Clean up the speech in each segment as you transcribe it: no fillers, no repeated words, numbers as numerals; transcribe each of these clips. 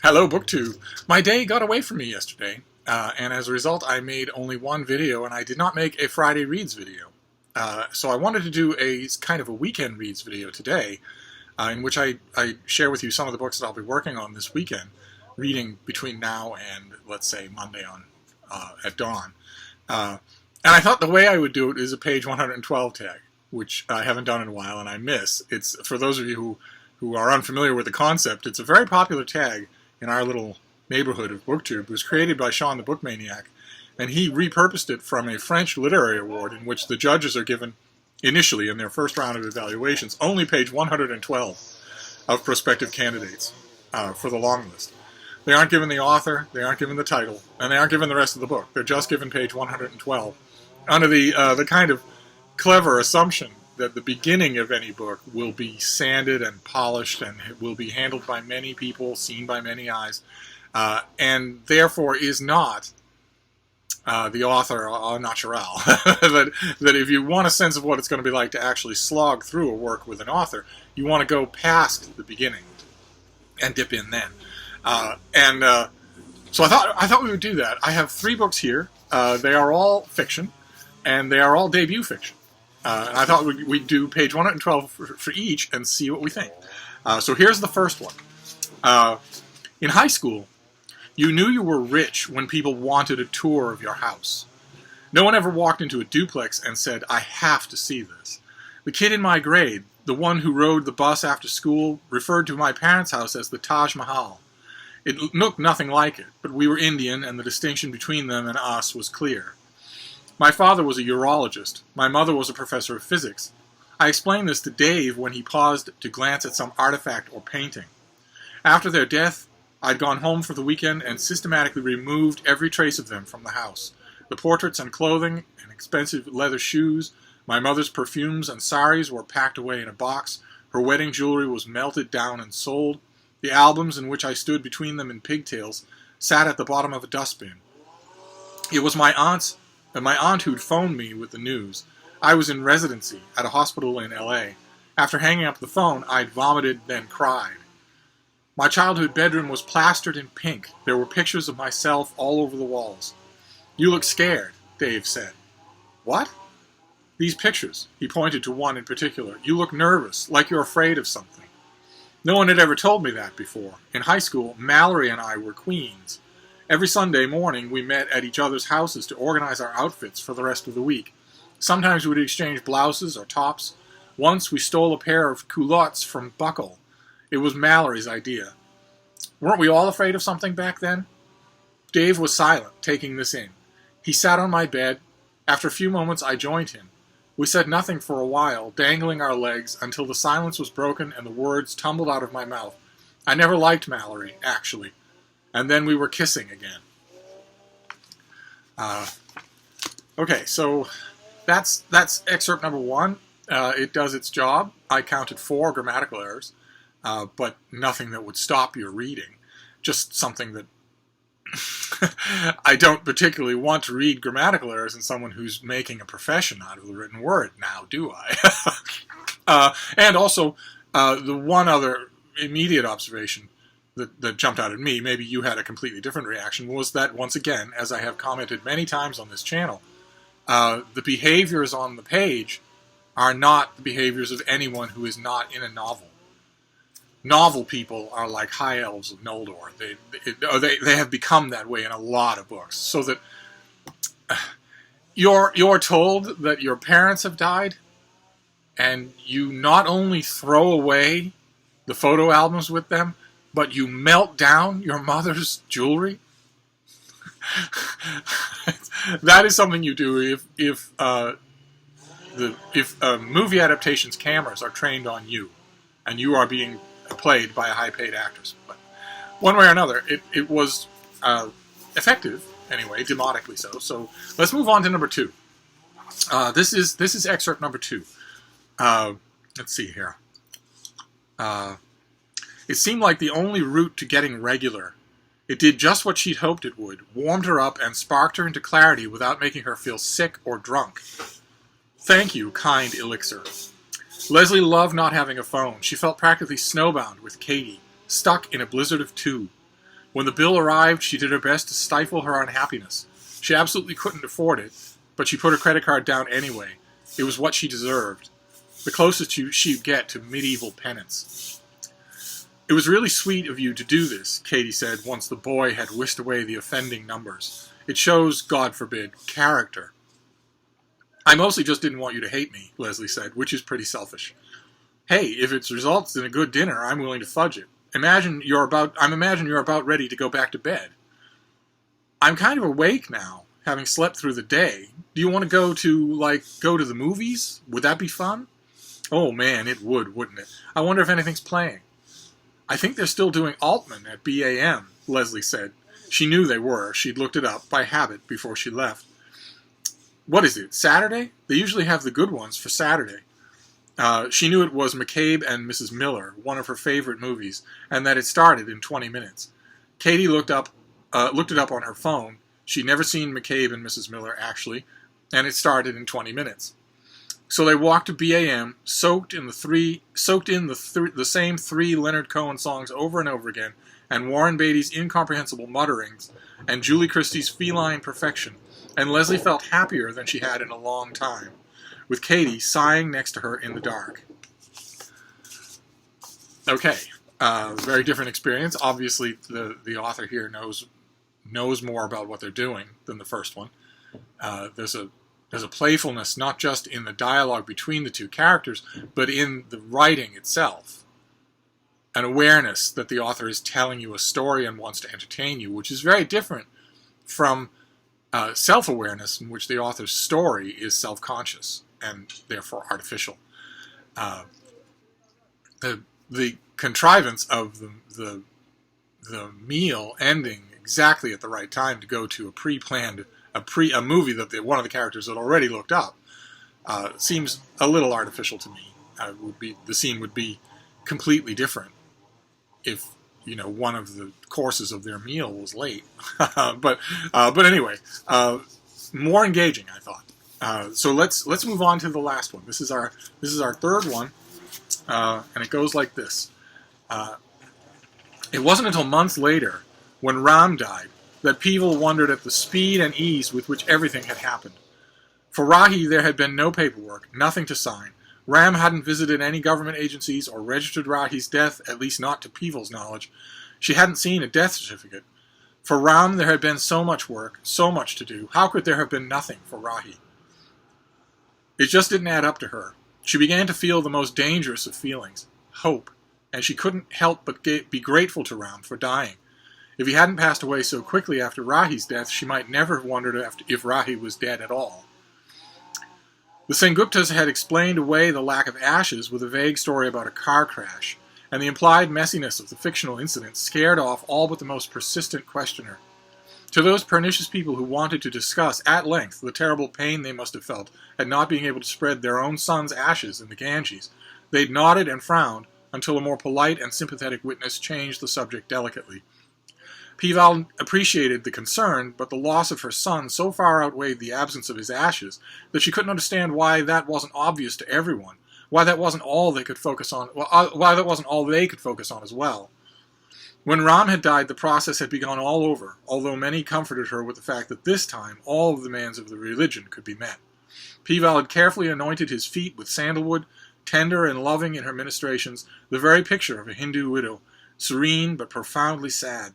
Hello, BookTube. My day got away from me yesterday, and as a result, I made only one video, and I did not make a Friday Reads video. So I wanted to do a kind of a weekend reads video today, in which I share with you some of the books that I'll be working on this weekend, reading between now and, let's say, Monday at dawn. And I thought the way I would do it is a page 112 tag, which I haven't done in a while, and I miss. It's, for those of you who are unfamiliar with the concept, it's a very popular tag in our little neighborhood of BookTube. It was created by Sean the Book Maniac, and he repurposed it from a French literary award in which the judges are given, initially in their first round of evaluations, only page 112 of prospective candidates for the long list. They aren't given the author, they aren't given the title, and they aren't given the rest of the book. They're just given page 112 under the kind of clever assumption that the beginning of any book will be sanded and polished and it will be handled by many people, seen by many eyes, and therefore is not the author au naturel. that if you want a sense of what it's going to be like to actually slog through a work with an author, you want to go past the beginning and dip in then. So I thought we would do that. I have 3 books here. They are all fiction, and they are all debut fiction. And I thought we'd do page 112 for each and see what we think. So here's the first one. In high school, you knew you were rich when people wanted a tour of your house. No one ever walked into a duplex and said, "I have to see this." The kid in my grade, the one who rode the bus after school, referred to my parents' house as the Taj Mahal. It looked nothing like it, but we were Indian and the distinction between them and us was clear. My father was a urologist. My mother was a professor of physics. I explained this to Dave when he paused to glance at some artifact or painting. After their death, I'd gone home for the weekend and systematically removed every trace of them from the house. The portraits and clothing and expensive leather shoes, my mother's perfumes and saris were packed away in a box. Her wedding jewelry was melted down and sold. The albums in which I stood between them in pigtails sat at the bottom of a dustbin. It was my aunt who'd phoned me with the news. I was in residency at a hospital in L.A. After hanging up the phone, I'd vomited, then cried. My childhood bedroom was plastered in pink. There were pictures of myself all over the walls. "You look scared," Dave said. "What?" "These pictures." He pointed to one in particular. "You look nervous, like you're afraid of something." No one had ever told me that before. In high school, Mallory and I were queens. Every Sunday morning, we met at each other's houses to organize our outfits for the rest of the week. Sometimes we'd exchange blouses or tops. Once, we stole a pair of culottes from Buckle. It was Mallory's idea. Weren't we all afraid of something back then? Dave was silent, taking this in. He sat on my bed. After a few moments, I joined him. We said nothing for a while, dangling our legs, until the silence was broken and the words tumbled out of my mouth. I never liked Mallory, actually. And then we were kissing again. Okay, so that's excerpt number 1. It does its job. I counted 4 grammatical errors, but nothing that would stop your reading. Just something that I don't particularly want to read grammatical errors in someone who's making a profession out of the written word, now do I? And also, the one other immediate observation that jumped out at me, maybe you had a completely different reaction, was that, once again, as I have commented many times on this channel, the behaviors on the page are not the behaviors of anyone who is not in a novel. Novel people are like high elves of Noldor. They have become that way in a lot of books. So that you're told that your parents have died, and you not only throw away the photo albums with them, but you melt down your mother's jewelry. That is something you do if movie adaptations cameras are trained on you, and you are being played by a high-paid actress. But one way or another, it was effective anyway, demonically so. So let's move on to number 2. This is excerpt number 2. Let's see here. It seemed like the only route to getting regular. It did just what she'd hoped it would, warmed her up and sparked her into clarity without making her feel sick or drunk. Thank you, kind elixir. Leslie loved not having a phone. She felt practically snowbound with Katie, stuck in a blizzard of 2. When the bill arrived, she did her best to stifle her unhappiness. She absolutely couldn't afford it, but she put her credit card down anyway. It was what she deserved. The closest she'd get to medieval penance. "It was really sweet of you to do this," Katie said once the boy had whisked away the offending numbers. "It shows, God forbid, character." "I mostly just didn't want you to hate me," Leslie said, which is pretty selfish. "Hey, if it results in a good dinner, I'm willing to fudge it. Imagine you're about ready to go back to bed." "I'm kind of awake now, having slept through the day. Do you want to go to the movies? Would that be fun?" "Oh man, it would, wouldn't it? I wonder if anything's playing." "I think they're still doing Altman at BAM, Leslie said. She knew they were. She'd looked it up, by habit, before she left. "What is it, Saturday? They usually have the good ones for Saturday." She knew it was McCabe and Mrs. Miller, one of her favorite movies, and that it started in 20 minutes. Katie looked it up on her phone. She'd never seen McCabe and Mrs. Miller, actually, and it started in 20 minutes. So they walked to BAM, soaked in the same three Leonard Cohen songs over and over again, and Warren Beatty's incomprehensible mutterings, and Julie Christie's feline perfection, and Leslie felt happier than she had in a long time, with Katie sighing next to her in the dark. Okay, very different experience. Obviously, the author here knows more about what they're doing than the first one. There's a playfulness not just in the dialogue between the two characters, but in the writing itself. An awareness that the author is telling you a story and wants to entertain you, which is very different from self-awareness, in which the author's story is self-conscious and therefore artificial. The contrivance of the meal ending exactly at the right time to go to a movie that one of the characters had already looked up seems a little artificial to me. The scene would be completely different if one of the courses of their meal was late. but anyway, more engaging, I thought. So let's move on to the last one. This is our third one, and it goes like this. It wasn't until months later, when Ram died, that Peeble wondered at the speed and ease with which everything had happened. For Rahi, there had been no paperwork, nothing to sign. Ram hadn't visited any government agencies or registered Rahi's death, at least not to Peeble's knowledge. She hadn't seen a death certificate. For Ram, there had been so much work, so much to do. How could there have been nothing for Rahi? It just didn't add up to her. She began to feel the most dangerous of feelings, hope, and she couldn't help but be grateful to Ram for dying. If he hadn't passed away so quickly after Rahi's death, she might never have wondered if Rahi was dead at all. The Senguptas had explained away the lack of ashes with a vague story about a car crash, and the implied messiness of the fictional incident scared off all but the most persistent questioner. To those pernicious people who wanted to discuss at length the terrible pain they must have felt at not being able to spread their own son's ashes in the Ganges, they'd nodded and frowned until a more polite and sympathetic witness changed the subject delicately. Peeble appreciated the concern, but the loss of her son so far outweighed the absence of his ashes that she couldn't understand why that wasn't obvious to everyone, why that wasn't all they could focus on, why that wasn't all they could focus on as well. When Ram had died, the process had begun all over, although many comforted her with the fact that this time all of the demands of the religion could be met. Peeble had carefully anointed his feet with sandalwood, tender and loving in her ministrations, the very picture of a Hindu widow, serene but profoundly sad.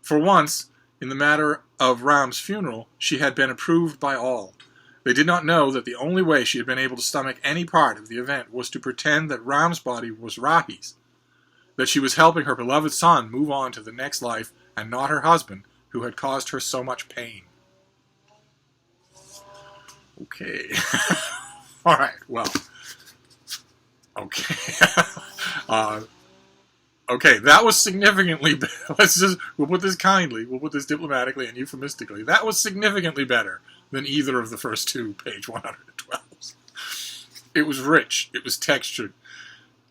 For once, in the matter of Ram's funeral, she had been approved by all. They did not know that the only way she had been able to stomach any part of the event was to pretend that Ram's body was Rahi's, that she was helping her beloved son move on to the next life and not her husband, who had caused her so much pain. Okay. All right, well. Okay. Okay, that was significantly better. We'll put this kindly, we'll put this diplomatically and euphemistically. That was significantly better than either of the first two page 112s. It was rich, it was textured,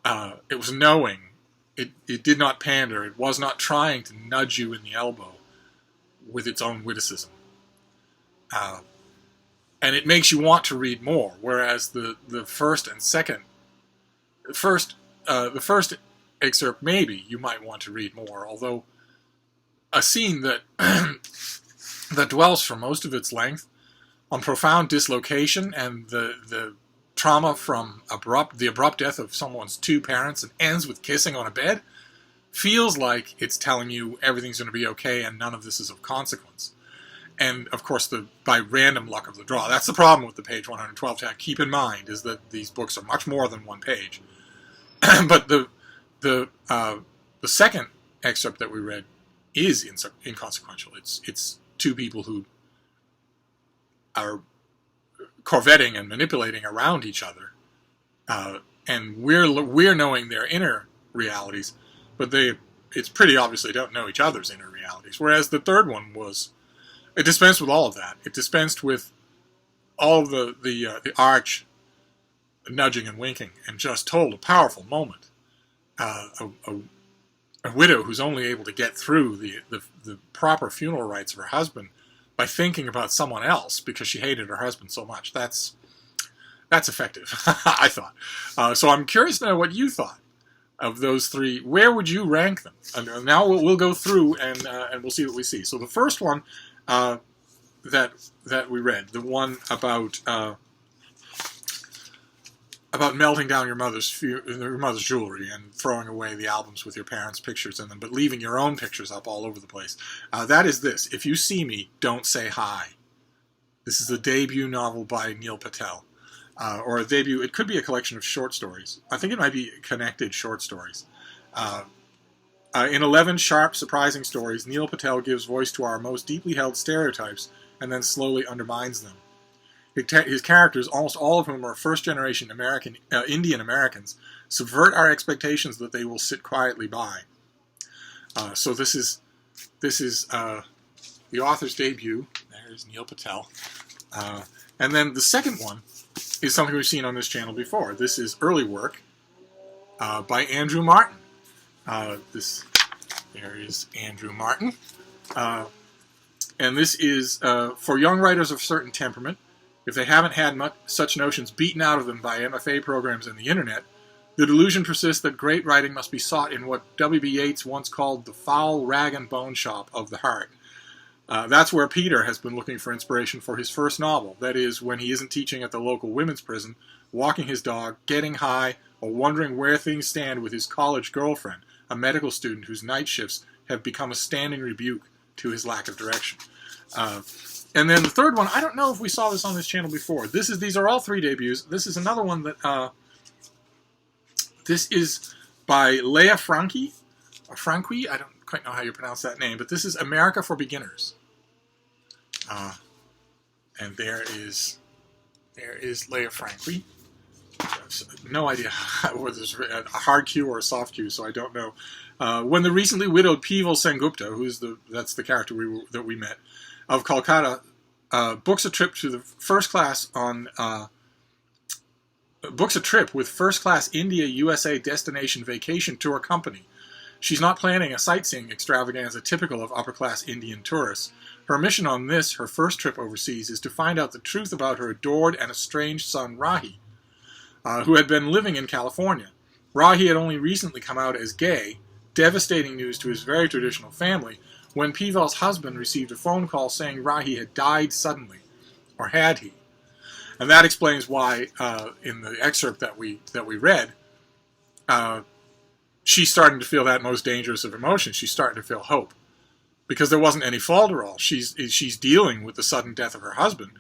it was knowing, it did not pander, it was not trying to nudge you in the elbow with its own witticism. And it makes you want to read more, whereas the first excerpt, maybe you might want to read more, although a scene that that dwells for most of its length on profound dislocation and the trauma from the abrupt death of someone's two parents, and ends with kissing on a bed, feels like it's telling you everything's going to be okay and none of this is of consequence. And of course, by random luck of the draw. That's the problem with the page 112 tag. Keep in mind is that these books are much more than one page. But the second excerpt that we read is inconsequential. It's two people who are corvetting and manipulating around each other, and we're knowing their inner realities, but it's pretty obvious they don't know each other's inner realities. Whereas the third one it dispensed with all of that. It dispensed with all of the arch nudging and winking, and just told a powerful moment. A widow who's only able to get through the proper funeral rites of her husband by thinking about someone else because she hated her husband so much. That's effective, I thought. So I'm curious to know what you thought of those three. Where would you rank them? And now we'll go through and we'll see what we see. So the first one that we read, the one about melting down your mother's jewelry and throwing away the albums with your parents' pictures in them, but leaving your own pictures up all over the place. That is this: If You See Me, Don't Say Hi. This is the debut novel by Neil Patel, or a debut. It could be a collection of short stories. I think it might be connected short stories. In 11 sharp, surprising stories, Neil Patel gives voice to our most deeply held stereotypes and then slowly undermines them. His characters, almost all of whom are first-generation Indian Americans, subvert our expectations that they will sit quietly by. So this is the author's debut. There's Neil Patel. And then the second one is something we've seen on this channel before. This is early work by Andrew Martin. There is Andrew Martin. And this is for young writers of certain temperament. If they haven't had such notions beaten out of them by MFA programs and the internet, the delusion persists that great writing must be sought in what W.B. Yeats once called the foul rag and bone shop of the heart. That's where Peter has been looking for inspiration for his first novel. That is, when he isn't teaching at the local women's prison, walking his dog, getting high, or wondering where things stand with his college girlfriend, a medical student whose night shifts have become a standing rebuke to his lack of direction. And then the third one, I don't know if we saw this on this channel before. These are all three debuts. This is another one that, this is by Leah Franqui, I don't quite know how you pronounce that name, but this is America for Beginners. And there is Leah Franqui. No idea whether it's a hard Q or a soft Q, so I don't know. When the recently widowed Pival Sengupta, that's the character that we met, of Kolkata, books a trip with first-class India-USA destination vacation tour company. She's not planning a sightseeing extravaganza typical of upper-class Indian tourists. Her mission on this, her first trip overseas, is to find out the truth about her adored and estranged son, Rahi, who had been living in California. Rahi had only recently come out as gay, devastating news to his very traditional family, when Pival's husband received a phone call saying Rahi had died suddenly. Or had he? And that explains why, in the excerpt that we read, she's starting to feel that most dangerous of emotions. She's starting to feel hope. Because there wasn't any falderall. She's dealing with the sudden death of her husband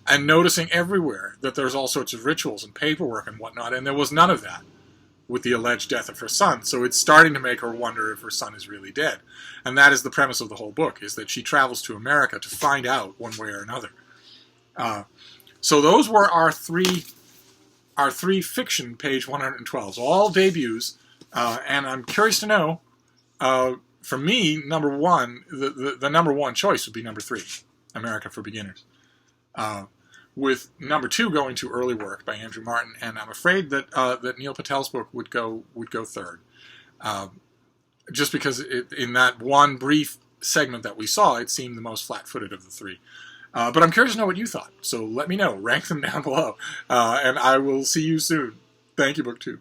and noticing everywhere that there's all sorts of rituals and paperwork and whatnot, and there was none of that with the alleged death of her son. So it's starting to make her wonder if her son is really dead. And that is the premise of the whole book, is that she travels to America to find out one way or another. So those were our three fiction page 112s, all debuts, and I'm curious to know, for me, number one, the number one choice would be number 3, America for Beginners, with number 2 going to Early Work by Andrew Martin, and I'm afraid that that Neil Patel's book would go third, just because in that one brief segment that we saw, it seemed the most flat-footed of the 3. But I'm curious to know what you thought, so let me know. Rank them down below, and I will see you soon. Thank you, BookTube.